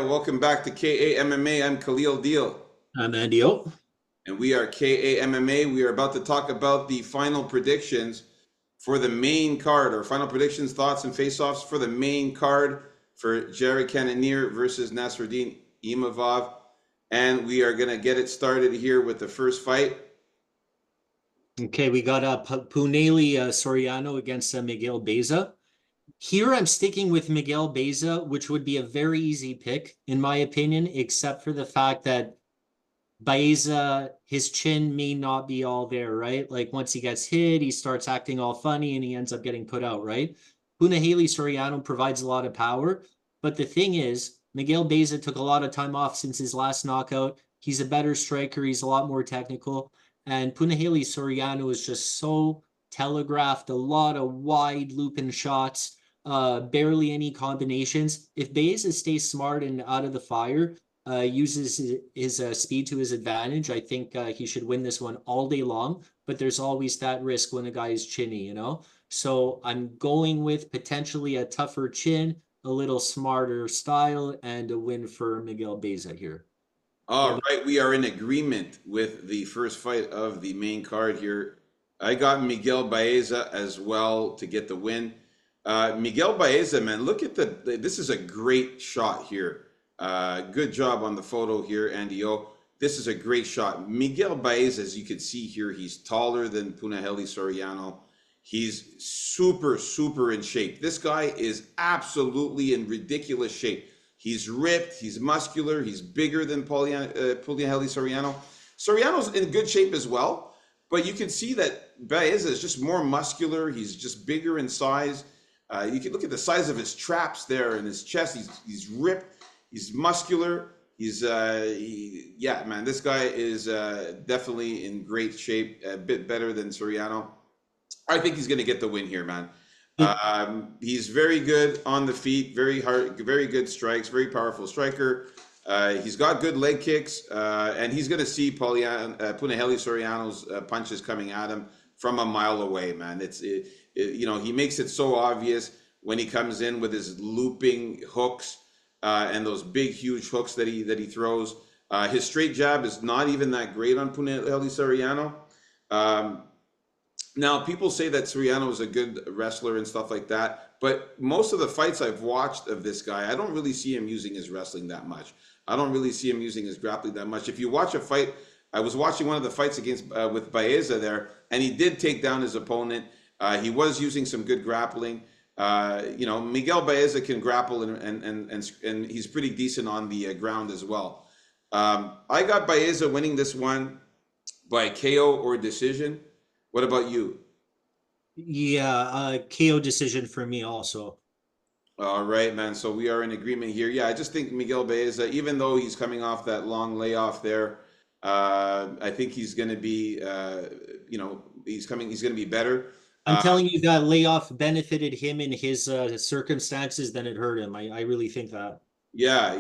welcome back to KA MMA. I'm Khalil Deal, I'm Andy O. and we are KA MMA. We are about to talk about the final predictions for the main card, or final predictions, thoughts, and face-offs for the main card for Jared Cannonier versus Nasruddin Imavov. And we are going to get it started here with the first fight. Okay, we got Puneli Soriano against Miguel Beza. Here I'm sticking with Miguel Beza, which would be a very easy pick, in my opinion, except for the fact that Baeza, his chin may not be all there, right? Like once he gets hit, he starts acting all funny and he ends up getting put out, right? Punahele Soriano provides a lot of power, but the thing is, Miguel Beza took a lot of time off since his last knockout. He's a better striker, he's a lot more technical, and Punahele Soriano is just so telegraphed, a lot of wide looping shots, barely any combinations. If Beza stays smart and out of the fire, uses his speed to his advantage, I think he should win this one all day long. But there's always that risk when a guy is chinny, you know? So I'm going with potentially a tougher chin, a little smarter style, and a win for Miguel Beza here. All right, we are in agreement with the first fight of the main card here. I got Miguel Baeza as well to get the win. Miguel Baeza, man, look at this is a great shot here. Good job on the photo here, Andy O. This is a great shot. Miguel Baeza, as you can see here, he's taller than Punahele Soriano. He's super in shape. This guy is absolutely in ridiculous shape. He's ripped, he's muscular, he's bigger than Punahele Soriano. Soriano's in good shape as well, but you can see that Baeza is just more muscular. He's just bigger in size. You can look at the size of his traps there and his chest. He's ripped. He's muscular. Yeah, man, this guy is definitely in great shape, a bit better than Soriano. I think he's going to get the win here, man. He's very good on the feet, very hard, very good strikes, very powerful striker. He's got good leg kicks, and he's going to see Punahele Soriano's punches coming at him from a mile away, man. He makes it so obvious when he comes in with his looping hooks. And those big, huge hooks that he throws. His straight jab is not even that great on Punahele Soriano. Now, people say that Soriano is a good wrestler and stuff like that, but most of the fights I've watched of this guy, I don't really see him using his wrestling that much. I don't really see him using his grappling that much. If you watch a fight, I was watching one of the fights against with Baeza there, and he did take down his opponent. He was using some good grappling. Miguel Baeza can grapple and he's pretty decent on the ground as well. I got Baeza winning this one by KO or decision. What about you? Yeah, KO decision for me also. All right, man. So we are in agreement here. Yeah, I just think Miguel Baeza, even though he's coming off that long layoff there, I think he's going to be, he's going to be better. I'm telling you that layoff benefited him in his circumstances than it hurt him. I really think that. Yeah.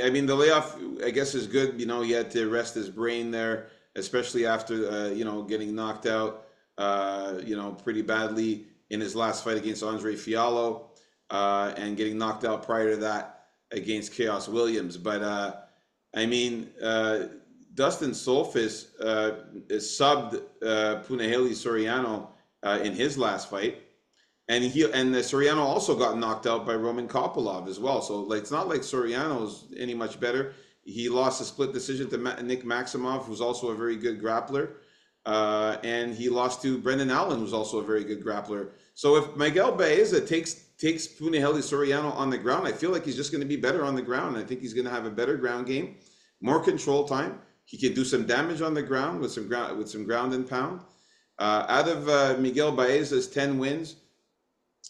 I mean, the layoff, I guess, is good. He had to rest his brain there, especially after, getting knocked out, pretty badly in his last fight against Andre Fiallo, and getting knocked out prior to that against Chaos Williams. But, Dustin Solfis subbed Punahele Soriano in his last fight. And Soriano also got knocked out by Roman Kopylov as well. So it's not like Soriano's any much better. He lost a split decision to Nick Maximov, who's also a very good grappler. And he lost to Brendan Allen, who's also a very good grappler. So if Miguel Baeza takes Punahele Soriano on the ground, I feel like he's just going to be better on the ground. I think he's going to have a better ground game, more control time. He can do some damage on the ground with some ground and pound. Out of Miguel Baeza's 10 wins,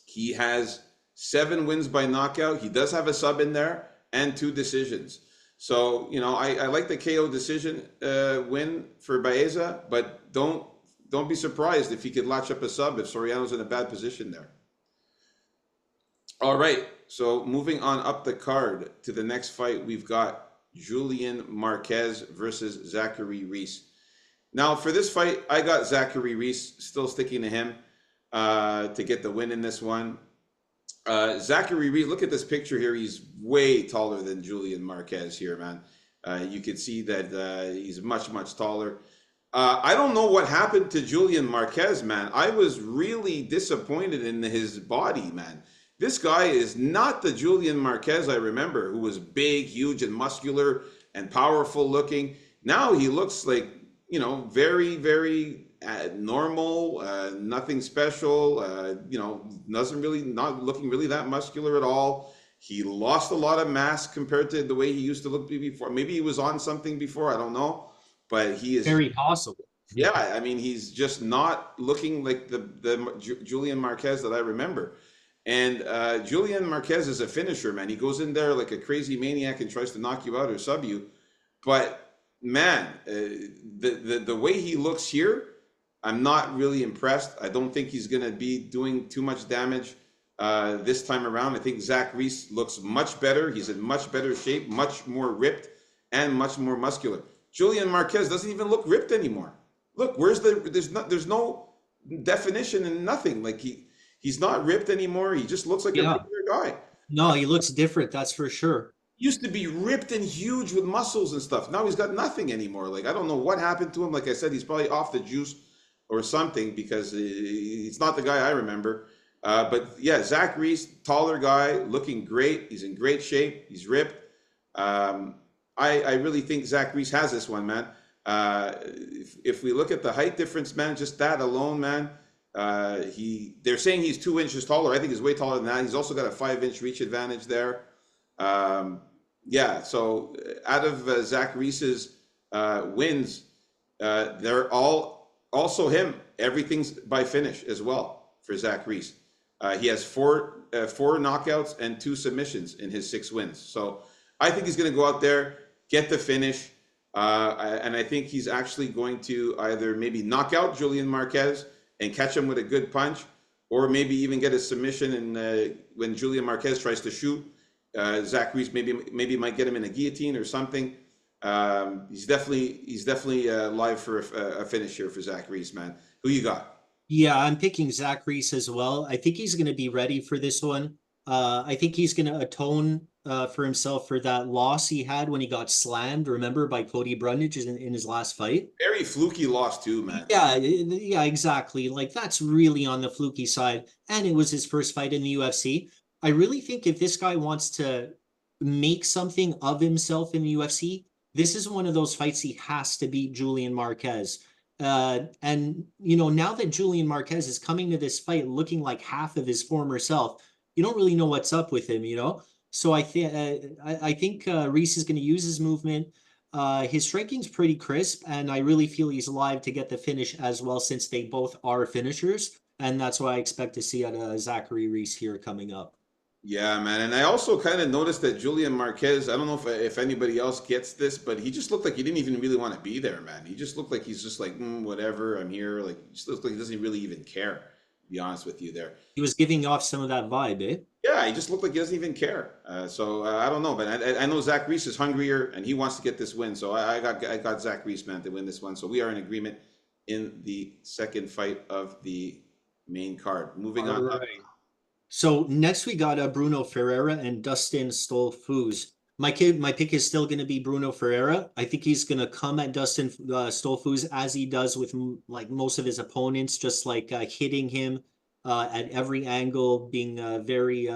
he has 7 wins by knockout. He does have a sub in there and 2 decisions. So, I like the KO decision win for Baeza, but don't be surprised if he could latch up a sub if Soriano's in a bad position there. All right, so moving on up the card to the next fight, we've got Julian Marquez versus Zachary Reese. Now, for this fight, I got Zachary Reese, still sticking to him to get the win in this one. Zachary Reed, look at this picture here. He's way taller than Julian Marquez here, man. You can see that he's much, much taller. I don't know what happened to Julian Marquez, man. I was really disappointed in his body, man. This guy is not the Julian Marquez I remember, who was big, huge, and muscular and powerful looking. Now he looks like, very, very normal, nothing special, doesn't really, not looking really that muscular at all. He lost a lot of mass compared to the way he used to look before. Maybe he was on something before, I don't know. But he is, Very possible. yeah, I mean, he's just not looking like the Julian Marquez that I remember. And Julian Marquez is a finisher, man. He goes in there like a crazy maniac and tries to knock you out or sub you. But man, the way he looks here, I'm not really impressed. I don't think he's going to be doing too much damage this time around. I think Zach Reese looks much better. He's in much better shape, much more ripped, and much more muscular. Julian Marquez doesn't even look ripped anymore. Look, there's no definition and nothing. Like he's not ripped anymore. He just looks like a Yeah. regular guy. No, he looks different, that's for sure. He used to be ripped and huge with muscles and stuff. Now he's got nothing anymore. Like I don't know what happened to him. Like I said, he's probably off the juice or something because he's not the guy I remember. But yeah, Zach Reese, taller guy, looking great. He's in great shape. He's ripped. I really think Zach Reese has this one, man. If we look at the height difference, man, just that alone, man, they're saying he's 2 inches taller. I think he's way taller than that. He's also got a 5-inch reach advantage there. Yeah, so out of Zach Reese's wins, they're all also him. Everything's by finish as well for Zach Reese. He has four knockouts and 2 submissions in his 6 wins. So I think he's going to go out there, get the finish, and I think he's actually going to either maybe knock out Julian Marquez and catch him with a good punch, or maybe even get a submission. And when Julian Marquez tries to shoot, Zach Reese maybe might get him in a guillotine or something. He's definitely live for a finish here for Zach Reese, man. Who you got? Yeah, I'm picking Zach Reese as well. I think he's going to be ready for this one. I think he's going to atone for himself for that loss he had when he got slammed, remember, by Cody Brundage in his last fight. Very fluky loss too, man. Yeah, exactly. Like that's really on the fluky side. And it was his first fight in the UFC. I really think if this guy wants to make something of himself in the UFC, this is one of those fights he has to beat Julian Marquez. And now that Julian Marquez is coming to this fight looking like half of his former self, you don't really know what's up with him. So I think Reese is going to use his movement. His striking's pretty crisp, and I really feel he's alive to get the finish as well, since they both are finishers, and that's what I expect to see out of Zachary Reese here coming up. Yeah, man. And I also kind of noticed that Julian Marquez, I don't know if anybody else gets this, but he just looked like he didn't even really want to be there, man. He just looked like he's just like, whatever, I'm here. Like, he just looks like he doesn't really even care, to be honest with you there. He was giving off some of that vibe, eh? Yeah, he just looked like he doesn't even care. So I don't know, but I know Zach Reese is hungrier and he wants to get this win. So I got Zach Reese, man, to win this one. So we are in agreement in the second fight of the main card. Moving All on. right. So next we got Bruno Ferreira and Dustin Stolfus. My pick is still going to be Bruno Ferreira. I think he's going to come at Dustin Stolfus as he does with like most of his opponents, just like hitting him at every angle, being very,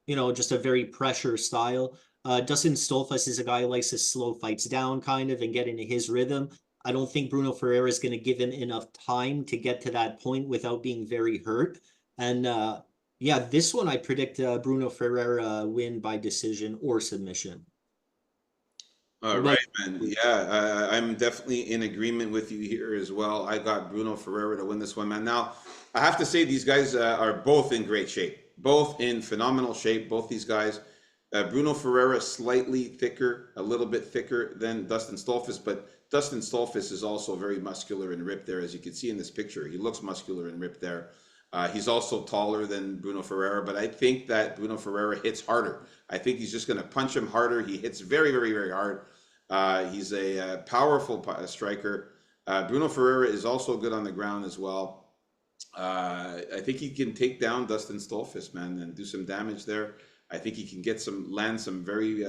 just a very pressure style. Dustin Stolfus is a guy who likes to slow fights down kind of and get into his rhythm. I don't think Bruno Ferreira is going to give him enough time to get to that point without being very hurt. And yeah, this one I predict Bruno Ferreira win by decision or submission. All What right, about man. you? Yeah, I'm definitely in agreement with you here as well. I got Bruno Ferreira to win this one, man. Now, I have to say these guys are both in great shape, both in phenomenal shape. Both these guys. Bruno Ferreira slightly thicker, a little bit thicker than Dustin Stolfus, but Dustin Stolfus is also very muscular and ripped there, as you can see in this picture. He looks muscular and ripped there. He's also taller than Bruno Ferreira, but I think that Bruno Ferreira hits harder. I think he's just going to punch him harder. He hits very, very, very hard. He's a powerful striker. Bruno Ferreira is also good on the ground as well. I think he can take down Dustin Stolfus, man, and do some damage there. I think he can land some very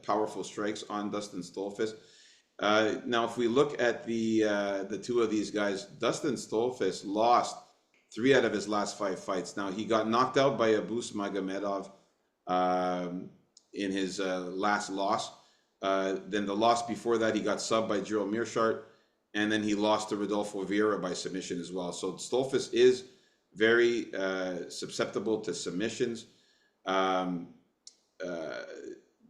powerful strikes on Dustin Stolfus. Now, if we look at the two of these guys, Dustin Stolfus lost 3 out of his last 5 fights. Now he got knocked out by Abus Magomedov in his last loss. Then the loss before that, he got subbed by Gerald Mearshart, and then he lost to Rodolfo Vieira by submission as well. So Stolfus is very susceptible to submissions. Um, uh,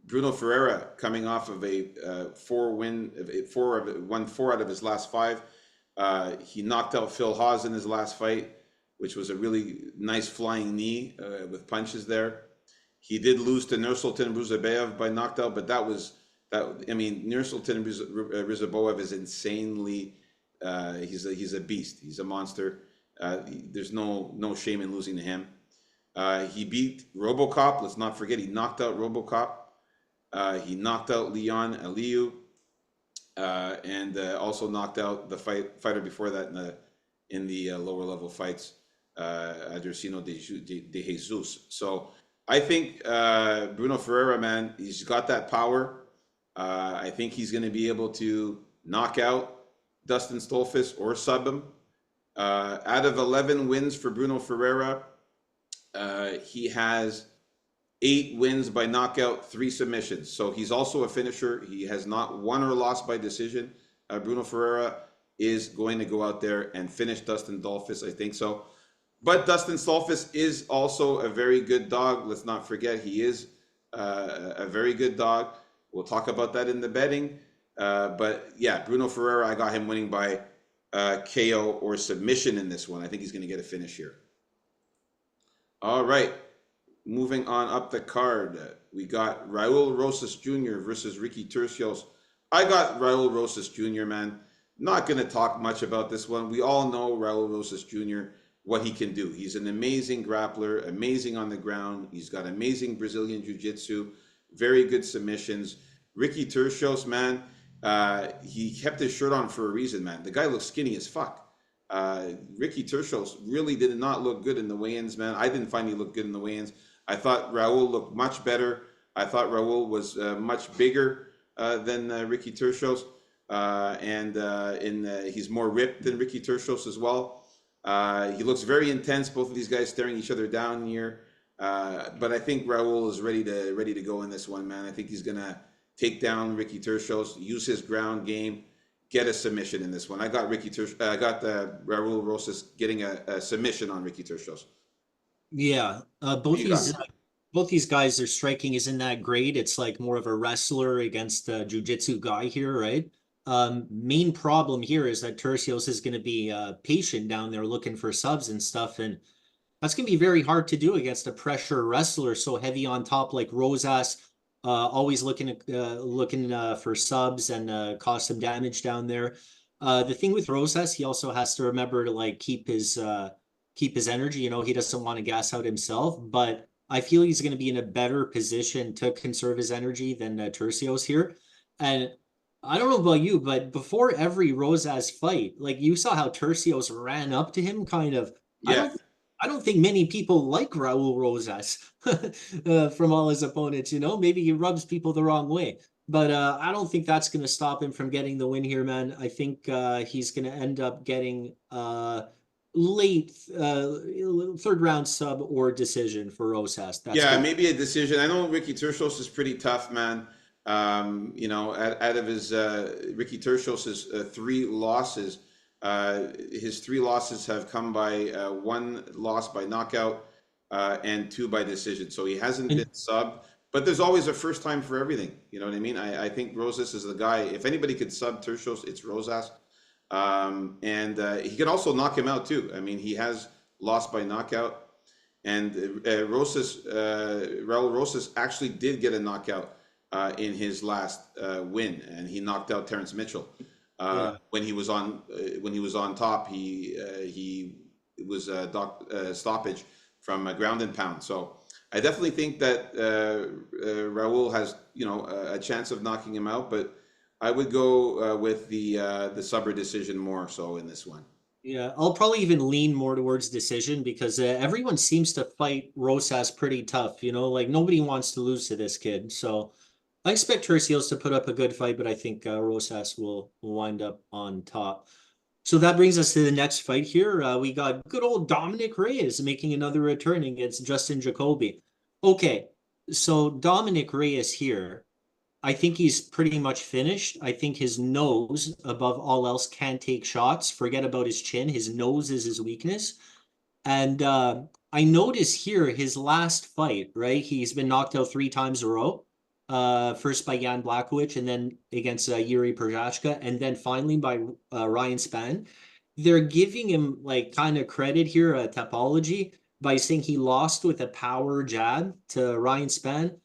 Bruno Ferreira coming off of a won 4 out of his last 5. He knocked out Phil Hawes in his last fight, which was a really nice flying knee with punches there. He did lose to Nursultan Ruzabayev by knockout, but that was that. I mean, Nursultan Ruzabayev is insanely. He's a beast. He's a monster. There's no shame in losing to him. He beat RoboCop. Let's not forget he knocked out RoboCop. He knocked out Leon Aliyu, and also knocked out the fighter before that in the lower level fights, Adriano de Jesus. So I think Bruno Ferreira, man, he's got that power. I think he's going to be able to knock out Dustin Stolfus or sub him. Out of 11 wins for Bruno Ferreira, he has 8 wins by knockout, 3 submissions. So he's also a finisher. He has not won or lost by decision. Bruno Ferreira is going to go out there and finish Dustin Stolfus, I think so. But Dustin Stolfus is also a very good dog. Let's not forget he is a very good dog. We'll talk about that in the betting. But yeah, Bruno Ferreira, I got him winning by KO or submission in this one. I think he's going to get a finish here. All right. Moving on up the card, we got Raul Rosas Jr. versus Ricky Turcios. I got Raul Rosas Jr., man. Not going to talk much about this one. We all know Raul Rosas Jr., what he can do. He's an amazing grappler, amazing on the ground. He's got amazing Brazilian jiu-jitsu, very good submissions. Ricky Turcios, man, he kept his shirt on for a reason, man. The guy looks skinny as fuck. Ricky Turcios really did not look good in the weigh-ins, man. I didn't find he looked good in the weigh-ins. I thought Raul looked much better. I thought Raul was much bigger than Ricky Turcios, and he's more ripped than Ricky Turcios as well. He looks very intense. Both of these guys staring each other down here, but I think Raul is ready to go in this one, man. I think he's gonna take down Ricky Turcios, use his ground game, get a submission in this one. I got Raul Rosas getting a submission on Ricky Turcios. Yeah, both these guys, their striking isn't that great. It's like more of a wrestler against a jiu-jitsu guy here, right? Main problem here is that Turcios is going to be patient down there looking for subs and stuff, and that's going to be very hard to do against a pressure wrestler so heavy on top like Rosas, always looking for subs and cause some damage down there. The thing with Rosas, he also has to remember to like keep his energy. You know, he doesn't want to gas out himself, but I feel he's going to be in a better position to conserve his energy than Turcios here. And I don't know about you, but before every Rosas fight, like you saw how Turcios ran up to him, kind of. Yeah. I don't think many people like Raul Rosas from all his opponents. You know, maybe he rubs people the wrong way. But I don't think that's going to stop him from getting the win here, man. I think he's going to end up getting late third round sub or decision for Rosas. Yeah, maybe a decision. I know Ricky Turcios is pretty tough, man. You know, out of his Ricky Turcios' 3 losses, his 3 losses have come by 1 loss by knockout and 2 by decision. So he hasn't been subbed, but there's always a first time for everything. You know what I mean? I think Rosas is the guy. If anybody could sub Turcios, it's Rosas. And he can also knock him out too. I mean, he has lost by knockout, and Raul Rosas actually did get a knockout in his last win, and he knocked out Terrence Mitchell when he was on top. He was stoppage from ground and pound. So I definitely think that Raul has a chance of knocking him out, but I would go with the subber decision more so in this one. Yeah, I'll probably even lean more towards decision because everyone seems to fight Rosas pretty tough. Like nobody wants to lose to this kid. So I expect Tercios to put up a good fight, but I think Rosas will wind up on top. So that brings us to the next fight here. We got good old Dominic Reyes making another return against Justin Jacoby. Okay, so Dominic Reyes here. I think he's pretty much finished. I think his nose, above all else, can take shots. Forget about his chin. His nose is his weakness. And I notice here his last fight, right? He's been knocked out 3 times in a row. First by Jan Blachowicz, and then against Yuri Prochazka, and then finally by Ryan Spann. They're giving him like kind of credit here, topology, by saying he lost with a power jab to Ryan Spann.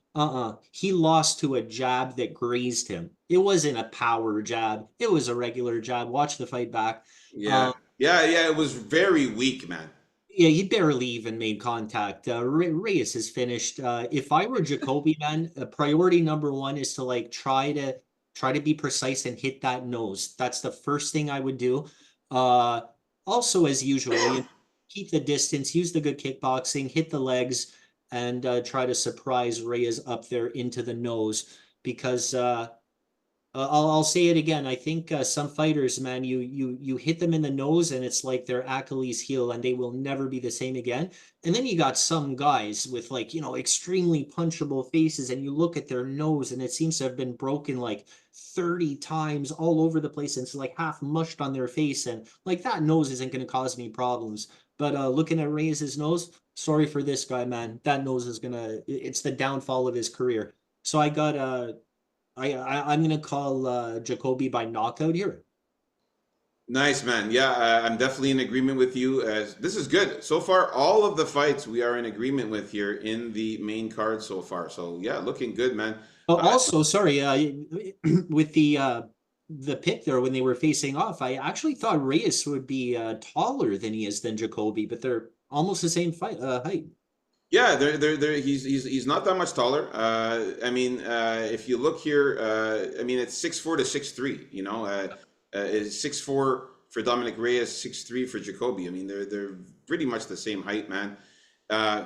He lost to a jab that grazed him. It wasn't a power jab. It was a regular jab. Watch the fight back. Yeah, yeah. It was very weak, man. Yeah, he barely even made contact. Reyes is finished. If I were Jacoby, man, priority number one is to like try to be precise and hit that nose. That's the first thing I would do. Uh, Also, as usual, keep the distance, use the good kickboxing, hit the legs, and try to surprise Reyes up there into the nose because I'll say it again. I think some fighters, man, you hit them in the nose and it's like their Achilles heel and they will never be the same again. And then you got some guys with like, extremely punchable faces and you look at their nose and it seems to have been broken like 30 times all over the place and it's like half mushed on their face and like that nose isn't going to cause any problems. But looking at Reyes' nose, sorry for this guy, man. That nose is it's the downfall of his career. So I got I'm gonna call Jacoby by knockout here. Nice, man. Yeah, I'm definitely in agreement with you. As this is good so far, all of the fights we are in agreement with here in the main card so far. So yeah, looking good, man. Oh, Uh, also, sorry, with the pick there when they were facing off, I actually thought Reyes would be taller than he is than Jacoby, but they're almost the same height. Yeah, he's not that much taller. I mean, if you look here, I mean, it's 6'4" to 6'3". It's 6'4" for Dominic Reyes, 6'3" for Jacoby. I mean, they're pretty much the same height, man.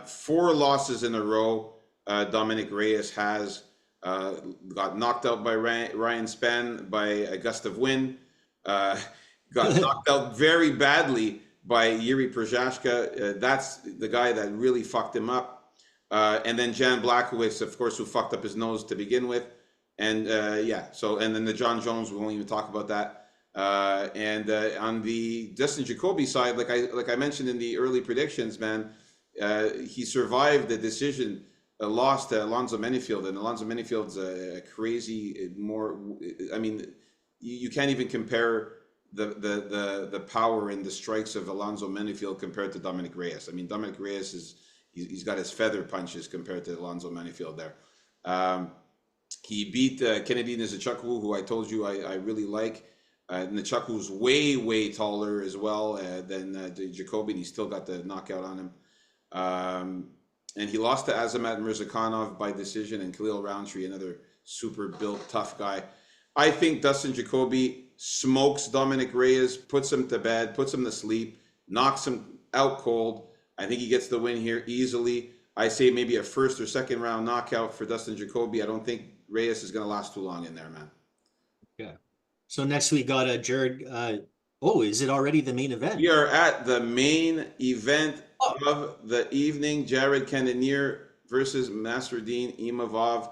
4 losses in a row. Dominic Reyes has got knocked out by Ryan Spann by a gust of wind. Uh, got knocked out very badly by Yuri Prochazka. That's the guy that really fucked him up. And then Jan Blachowicz, of course, who fucked up his nose to begin with. And yeah, so, and then the John Jones, we won't even talk about that. And on the Justin Jacoby side, like I mentioned in the early predictions, man, he survived the decision, lost to Alonzo Menifield, and Alonzo Menifield's a crazy, more. I mean, you can't even compare the power and the strikes of Alonzo Menifield compared to Dominic Reyes. I mean, Dominic Reyes he's got his feather punches compared to Alonzo Menifield there. He beat Kennedy Nzechukwu, who I told you I really like. Nzechukwu's way taller as well than Jacoby, and he still got the knockout on him. And he lost to Azamat Mirzakhanov by decision, and Khalil Roundtree, another super built tough guy. I think Dustin Jacoby smokes Dominic Reyes, puts him to bed, puts him to sleep, knocks him out cold. I think he gets the win here easily. I say maybe a first or second round knockout for Dustin Jacoby. I don't think Reyes is going to last too long in there, man. Yeah. So next we got Jared. Oh, is it already the main event? We are at the main event Oh, of the evening. Jared Cannonier versus Nasruddin Imavov.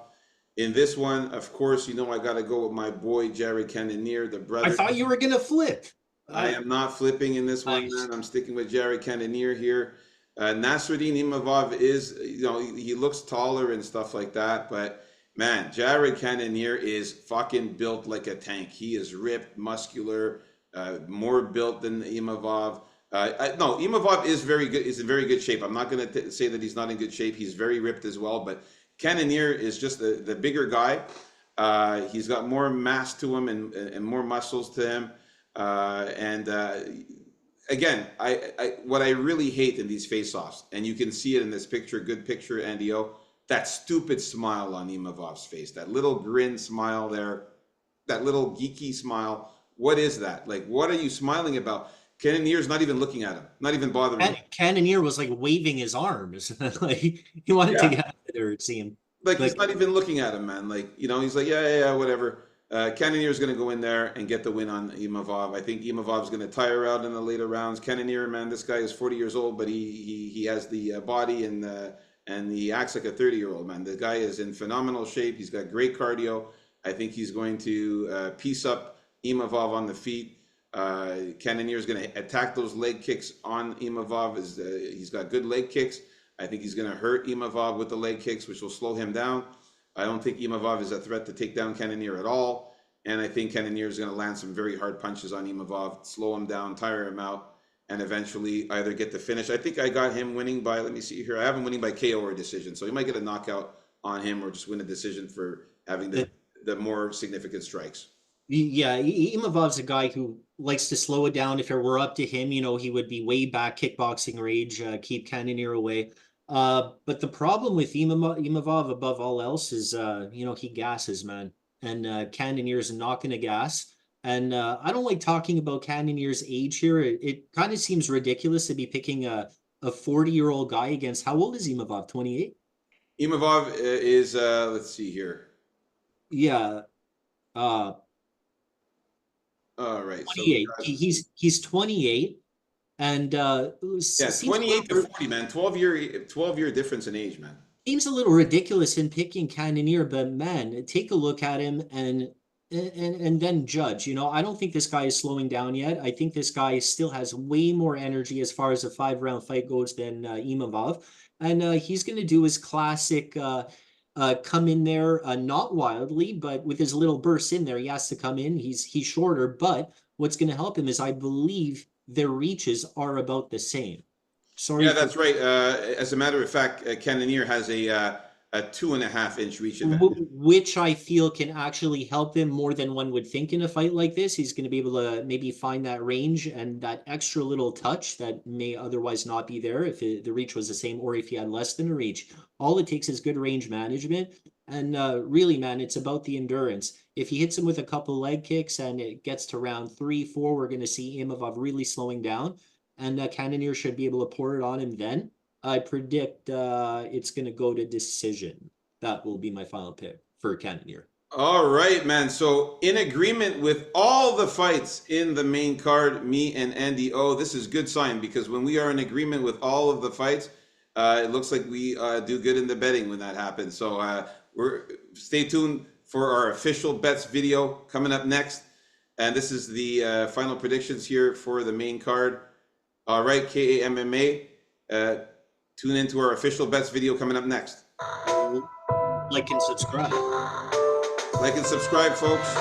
In this one, of course, I got to go with my boy Jared Cannonier, the I brother. thought you were gonna flip. I am not flipping in this one, Nice. man. I'm sticking with Jared Cannonier here. Nasruddin Imavov is, he looks taller and stuff like that, but man, Jared Cannonier is fucking built like a tank. He is ripped, muscular, more built than Imavov. No, Imavov is very good. Is in very good shape. I'm not going to say that he's not in good shape. He's very ripped as well, but Cannonier is just the bigger guy. He's got more mass to him and more muscles to him. And again, what I really hate in these face-offs, and you can see it in this picture, good picture, Andy O, that stupid smile on Imavov's face, that little grin smile there, that little geeky smile. What is that? Like, what are you smiling about? Cannonier's not even looking at him, not even bothering him. Cannonier was like waving his arms, like he wanted to Yeah. get out of there. It seemed Like he's like not even looking at him, man. Like, he's like, yeah, yeah, yeah, whatever. Cannonier's going to go in there and get the win on Imavov. I think Imavov's going to tire out in the later rounds. Cannonier, man, this guy is 40 years old, but he has the body and he acts like a 30-year-old, man. The guy is in phenomenal shape. He's got great cardio. I think he's going to piece up Imavov on the feet. Cannonier is going to attack those leg kicks on Imavov. He's got good leg kicks. I think he's going to hurt Imavov with the leg kicks, which will slow him down. I don't think Imavov is a threat to take down Cannonier at all. And I think Cannonier is going to land some very hard punches on Imavov, slow him down, tire him out, and eventually either get the finish. I think I got him winning by, let me see here, I have him winning by KO or decision. So he might get a knockout on him or just win a decision for having the more significant strikes. yeah, Imavov's a guy who likes to slow it down. If it were up to him, he would be way back kickboxing rage, keep Cannonier away. But the problem with Imavov above all else is, he gasses, man. And Cannonier is not going to gas. And I don't like talking about Cannonier's age here. It kind of seems ridiculous to be picking a 40-year-old guy against, how old is Imavov? 28? Imavov is, let's see here. Yeah. All right. So 28. He's 28. And yeah, 28 to 40, man. 12-year difference in age, man. seems a little ridiculous in picking Cannonier, but man, take a look at him and then judge. I don't think this guy is slowing down yet. I think this guy still has way more energy as far as a 5-round fight goes than Imavov, and he's going to do his classic. Come in there, not wildly, but with his little bursts in there, he has to come in. He's shorter, but what's going to help him is I believe their reaches are about the same. Sorry. Yeah, that's right. As a matter of fact, Cannonier has a 2.5-inch reach advantage. Which I feel can actually help him more than one would think in a fight like this. He's going to be able to maybe find that range and that extra little touch that may otherwise not be there if the reach was the same or if he had less than a reach. All it takes is good range management. And really, man, it's about the endurance. If he hits him with a couple leg kicks and it gets to round 3, 4, we're going to see Imavov really slowing down. And Cannonier should be able to pour it on him then. I predict it's going to go to decision. That will be my final pick for Cannonier. All right, man. So in agreement with all the fights in the main card, me and Andy O, this is good sign because when we are in agreement with all of the fights, it looks like we do good in the betting when that happens. So stay tuned for our official bets video coming up next. And this is the final predictions here for the main card. All right, KAMMA. Tune into our official bets video coming up next. Like and subscribe. Like and subscribe, folks.